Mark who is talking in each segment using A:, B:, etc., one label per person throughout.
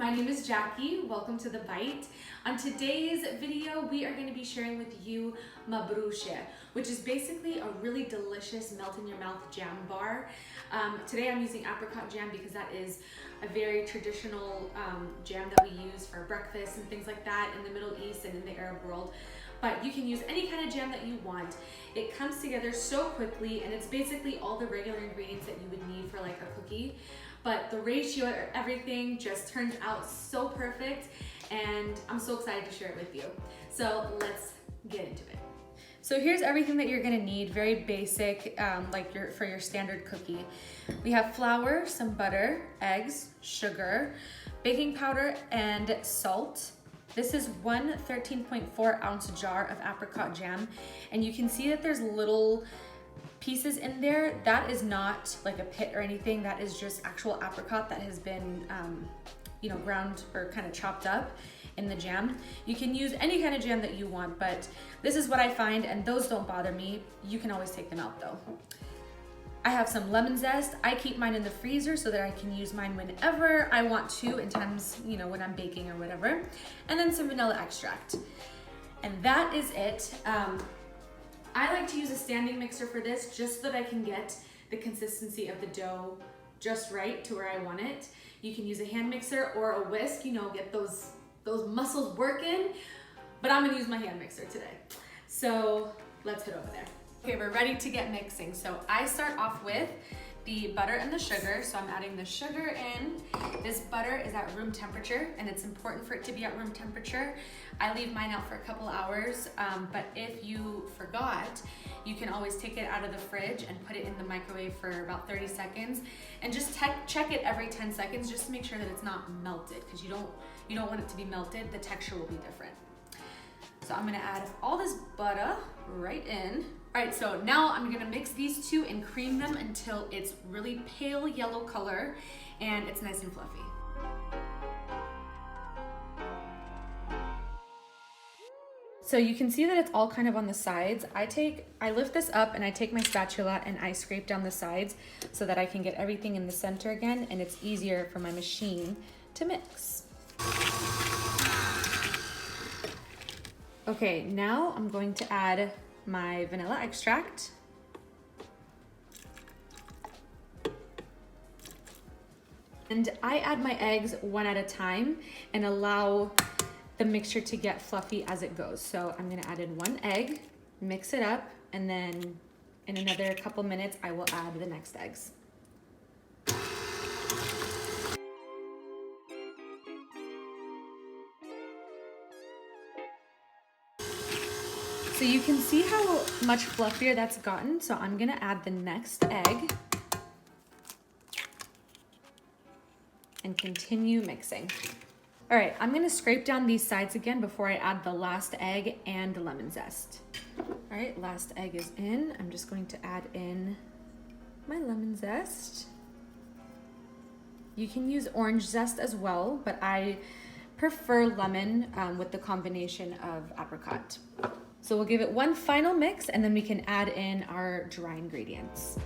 A: my name is Jackie. Welcome to The Bite. On today's video, we are going to be sharing with you Mabroosheh, which is basically a really delicious melt-in-your-mouth jam bar. Today I'm using apricot jam because that is a very traditional jam that we use for breakfast and things like that in the Middle East and in the Arab world. But you can use any kind of jam that you want. It comes together so quickly, and it's basically all the regular ingredients that you would need for like a cookie. But the ratio of everything just turned out so perfect, and I'm so excited to share it with you. So let's get into it. So here's everything that you're gonna need, very basic, for your standard cookie. We have flour, some butter, eggs, sugar, baking powder, and salt. This is one 13.4 ounce jar of apricot jam, and you can see that there's little pieces in there. That is not like a pit or anything. That is just actual apricot that has been, ground or kind of chopped up in the jam. You can use any kind of jam that you want, but this is what I find, and those don't bother me. You can always take them out though. I have some lemon zest. I keep mine in the freezer so that I can use mine whenever I want to, in times, when I'm baking or whatever. And then some vanilla extract. And that is it. I like to use a standing mixer for this just so that I can get the consistency of the dough just right to where I want it. You can use a hand mixer or a whisk, get those muscles working, but I'm gonna use my hand mixer today. So let's head over there. Okay, we're ready to get mixing. So I start off with the butter and the sugar. So I'm adding the sugar in. This butter is at room temperature, and it's important for it to be at room temperature. I leave mine out for a couple hours, but if you forgot, you can always take it out of the fridge and put it in the microwave for about 30 seconds, and just check it every 10 seconds just to make sure that it's not melted, because you don't want it to be melted. The texture will be different. So I'm gonna add all this butter right in. All right, so now I'm gonna mix these two and cream them until it's really pale yellow color and it's nice and fluffy. So you can see that it's all kind of on the sides. I lift this up and I take my spatula and I scrape down the sides so that I can get everything in the center again, and it's easier for my machine to mix. Okay, now I'm going to add my vanilla extract. And I add my eggs one at a time and allow the mixture to get fluffy as it goes. So I'm gonna add in one egg, mix it up, and then in another couple minutes, I will add the next eggs. So you can see how much fluffier that's gotten. So I'm gonna add the next egg and continue mixing. All right, I'm gonna scrape down these sides again before I add the last egg and the lemon zest. All right, last egg is in. I'm just going to add in my lemon zest. You can use orange zest as well, but I prefer lemon with the combination of apricot. So we'll give it one final mix, and then we can add in our dry ingredients.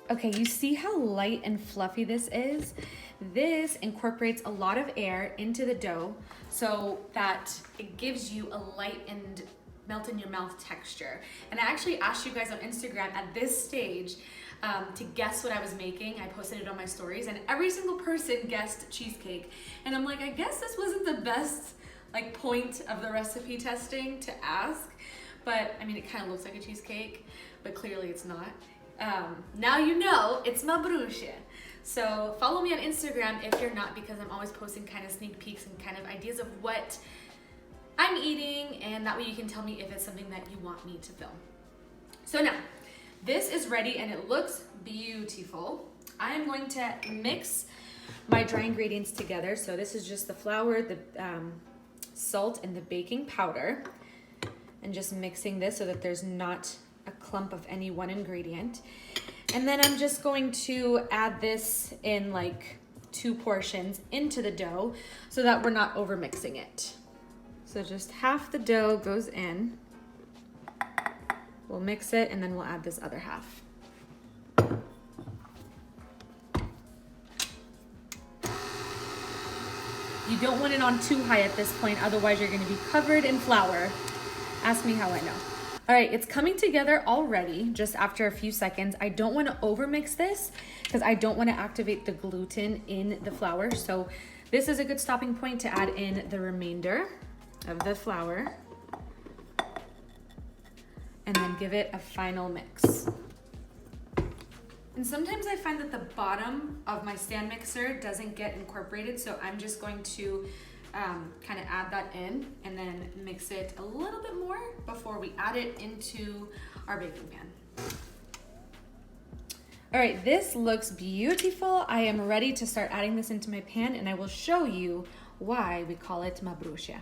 A: Okay, you see how light and fluffy this is? This incorporates a lot of air into the dough so that it gives you a light and melt in your mouth texture. And I actually asked you guys on Instagram at this stage to guess what I was making. I posted it on my stories, and every single person guessed cheesecake. And I'm like, I guess this wasn't the best point of the recipe testing to ask, but I mean, it kind of looks like a cheesecake, but clearly it's not. Now you know it's Mabroosheh. So follow me on Instagram if you're not, because I'm always posting kind of sneak peeks and kind of ideas of what I'm eating, and that way you can tell me if it's something that you want me to film. So now, this is ready and it looks beautiful. I am going to mix my dry ingredients together. So this is just the flour, the salt, and the baking powder. And just mixing this so that there's not a clump of any one ingredient. And then I'm just going to add this in 2 portions into the dough so that we're not over mixing it. So just half the dough goes in. We'll mix it and then we'll add this other half. You don't want it on too high at this point, otherwise you're gonna be covered in flour. Ask me how I know. All right, it's coming together already, just after a few seconds. I don't wanna overmix this because I don't wanna activate the gluten in the flour. So this is a good stopping point to add in the remainder of the flour and then give it a final mix. And sometimes I find that the bottom of my stand mixer doesn't get incorporated, so I'm just going to kind of add that in and then mix it a little bit more before we add it into our baking pan. All right, this looks beautiful. I am ready to start adding this into my pan, and I will show you why we call it Mabroosheh.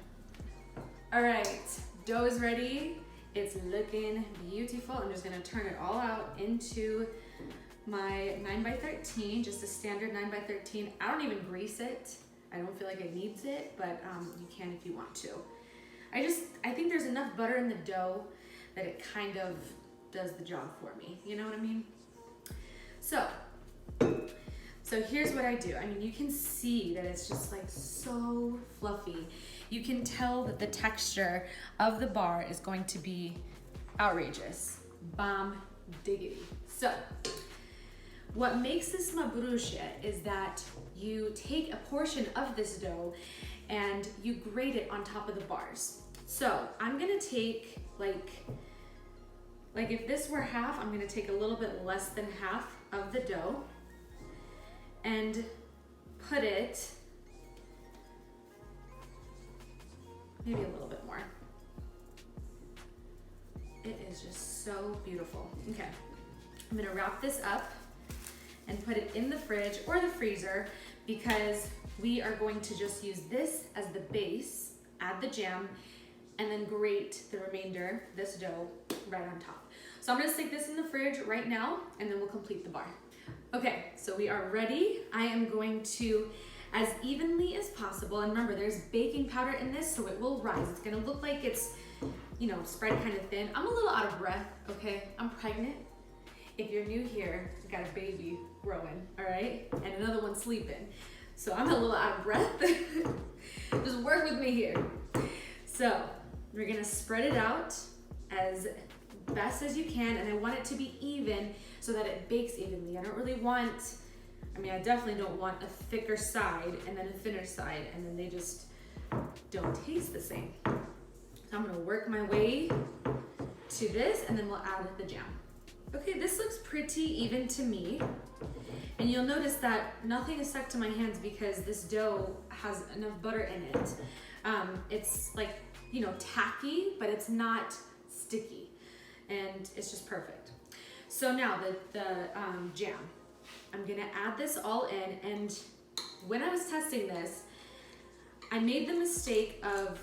A: All right, dough is ready. It's looking beautiful. I'm just gonna turn it all out into my 9x13, just a standard 9x13. I don't even grease it. I don't feel like it needs it, but you can if you want to. I think there's enough butter in the dough that it kind of does the job for me. You know what I mean? So here's what I do. I mean, you can see that it's just like so fluffy. You can tell that the texture of the bar is going to be outrageous. Bomb diggity. So what makes this Mabroosheh is that you take a portion of this dough and you grate it on top of the bars. So I'm gonna take like if this were half, I'm gonna take a little bit less than half of the dough and put it, maybe a little bit more. It is just so beautiful. Okay, I'm gonna wrap this up and put it in the fridge or the freezer because we are going to just use this as the base, add the jam, and then grate the remainder, this dough, right on top. So I'm gonna stick this in the fridge right now and then we'll complete the bar. Okay, so we are ready. I am going to, as evenly as possible, and remember there's baking powder in this so it will rise. It's gonna look like it's, you know, spread kind of thin. I'm a little out of breath, okay? I'm pregnant. If you're new here, I got a baby growing, all right? And another one sleeping. So I'm a little out of breath. Just work with me here. So we're gonna spread it out as best as you can, and I want it to be even so that it bakes evenly. I don't really want, I definitely don't want a thicker side and then a thinner side, and then they just don't taste the same. So I'm gonna work my way to this, and then we'll add the jam. Okay, this looks pretty even to me. And you'll notice that nothing is stuck to my hands because this dough has enough butter in it. It's like, you know, tacky, but it's not sticky. And it's just perfect. So now the jam. I'm gonna add this all in, and when I was testing this, I made the mistake of,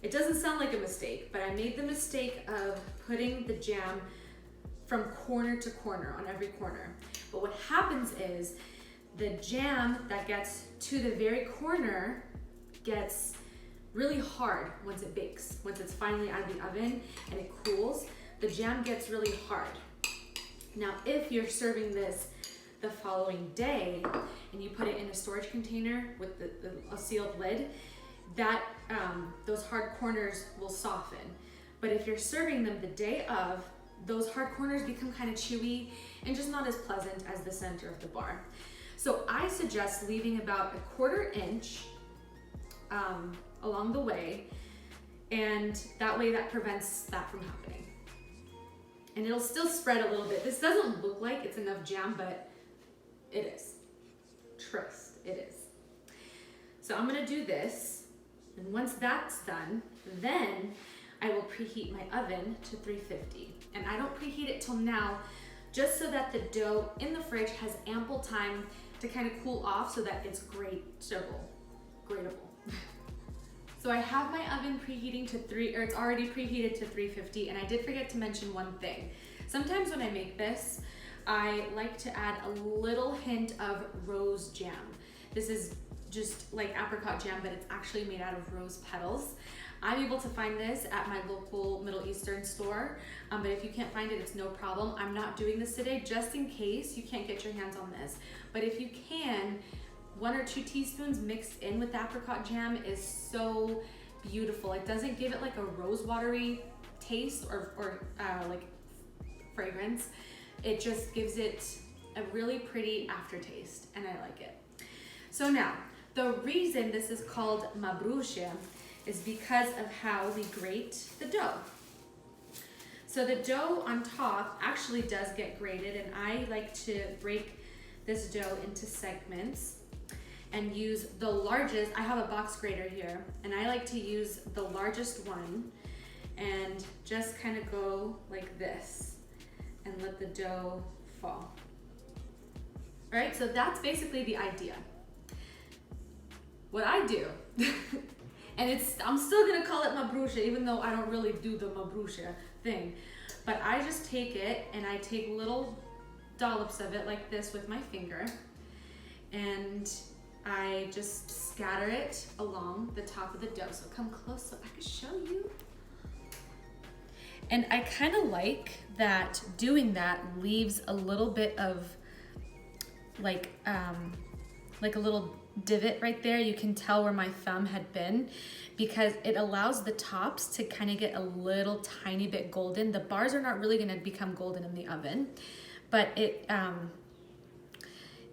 A: it doesn't sound like a mistake, but I made the mistake of putting the jam from corner to corner on every corner. But what happens is the jam that gets to the very corner gets really hard once it bakes. Once it's finally out of the oven and it cools, the jam gets really hard. Now, if you're serving this the following day and you put it in a storage container with a sealed lid, that those hard corners will soften. But if you're serving them the day of, those hard corners become kind of chewy and just not as pleasant as the center of the bar. So I suggest leaving about a 1/4 inch along the way, and that way that prevents that from happening. And it'll still spread a little bit. This doesn't look like it's enough jam, but it is. Trust, it is. So I'm gonna do this, and once that's done, then I will preheat my oven to 350. And I don't preheat it till now, just so that the dough in the fridge has ample time to kind of cool off so that it's grateable. So I have my oven preheating to it's already preheated to 350, and I did forget to mention one thing. Sometimes when I make this, I like to add a little hint of rose jam. This is just like apricot jam, but it's actually made out of rose petals. I'm able to find this at my local Middle Eastern store, but if you can't find it, it's no problem. I'm not doing this today just in case you can't get your hands on this. But if you can, 1 or 2 teaspoons mixed in with the apricot jam is so beautiful. It doesn't give it like a rose watery taste or like fragrance. It just gives it a really pretty aftertaste, and I like it. So now, the reason this is called Mabroosheh is because of how we grate the dough. So the dough on top actually does get grated, and I like to break this dough into segments and use the largest. I have a box grater here, and I like to use the largest one and just kind of go like this and let the dough fall. All right, so that's basically the idea. What I do, and I'm still gonna call it Mabroosheh, even though I don't really do the Mabroosheh thing, but I just take it and I take little dollops of it like this with my finger, and I just scatter it along the top of the dough. So come close so I can show you. And I kind of like that doing that leaves a little bit of like a little divot right there. You can tell where my thumb had been, because it allows the tops to kind of get a little tiny bit golden. The bars are not really going to become golden in the oven, but it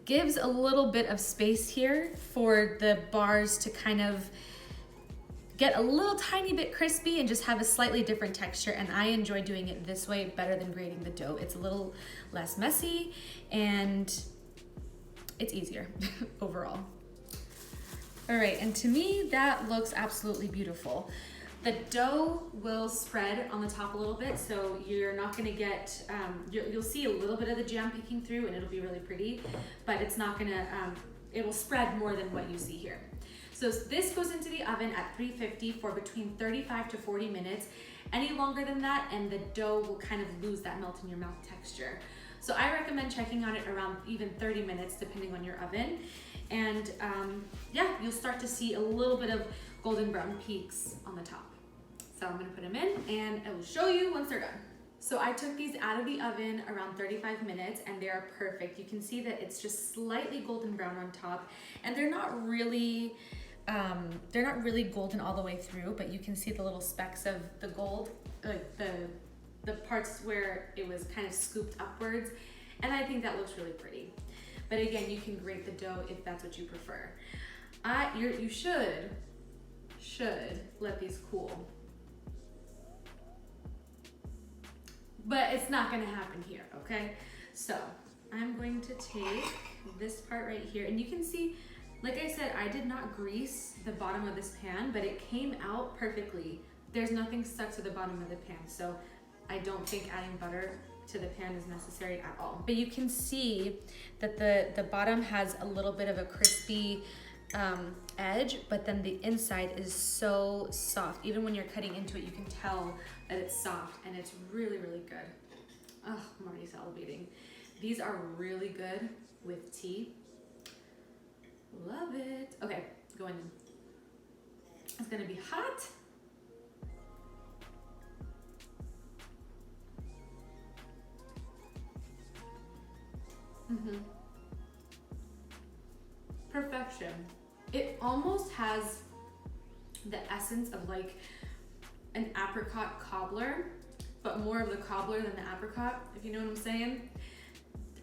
A: gives a little bit of space here for the bars to kind of get a little tiny bit crispy and just have a slightly different texture. And I enjoy doing it this way better than grating the dough. It's a little less messy and it's easier overall. All right, and to me, that looks absolutely beautiful. The dough will spread on the top a little bit, so you're not gonna get, you'll see a little bit of the jam peeking through and it'll be really pretty, but it's not gonna, it will spread more than what you see here. So this goes into the oven at 350 for between 35 to 40 minutes. Any longer than that, and the dough will kind of lose that melt in your mouth texture. So I recommend checking on it around even 30 minutes, depending on your oven. And yeah, you'll start to see a little bit of golden brown peaks on the top. So I'm gonna put them in and I will show you once they're done. So I took these out of the oven around 35 minutes and they are perfect. You can see that it's just slightly golden brown on top, and they're not really golden all the way through, but you can see the little specks of the gold, like the parts where it was kind of scooped upwards, and I think that looks really pretty. But again, you can grate the dough if that's what you prefer. You should let these cool, but it's not gonna happen here, okay? So I'm going to take this part right here, and you can see, like I said, I did not grease the bottom of this pan, but it came out perfectly. There's nothing stuck to the bottom of the pan, so I don't think adding butter to the pan is necessary at all. But you can see that the bottom has a little bit of a crispy edge, but then the inside is so soft. Even when you're cutting into it, you can tell that it's soft, and it's really, really good. Oh, I'm already salivating. These are really good with tea. Love it. Okay, going in. It's gonna be hot. Perfection. It almost has the essence of like an apricot cobbler, but more of the cobbler than the apricot, if you know what I'm saying.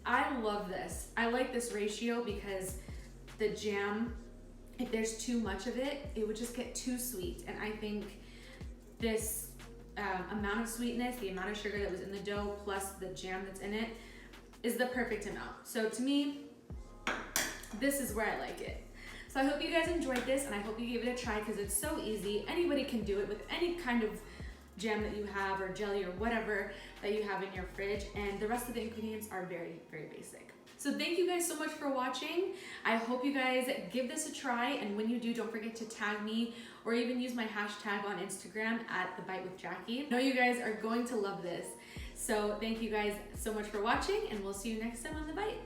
A: I love this. I like this ratio because the jam, if there's too much of it, it would just get too sweet. And I think this amount of sweetness, the amount of sugar that was in the dough plus the jam that's in it, is the perfect amount. So to me, this is where I like it. So I hope you guys enjoyed this, and I hope you give it a try because it's so easy. Anybody can do it with any kind of jam that you have, or jelly, or whatever that you have in your fridge. And the rest of the ingredients are very, very basic. So thank you guys so much for watching. I hope you guys give this a try, and when you do, don't forget to tag me or even use my hashtag on Instagram at @TheBiteWithJackie. I know you guys are going to love this. So thank you guys so much for watching, and we'll see you next time on The Bite.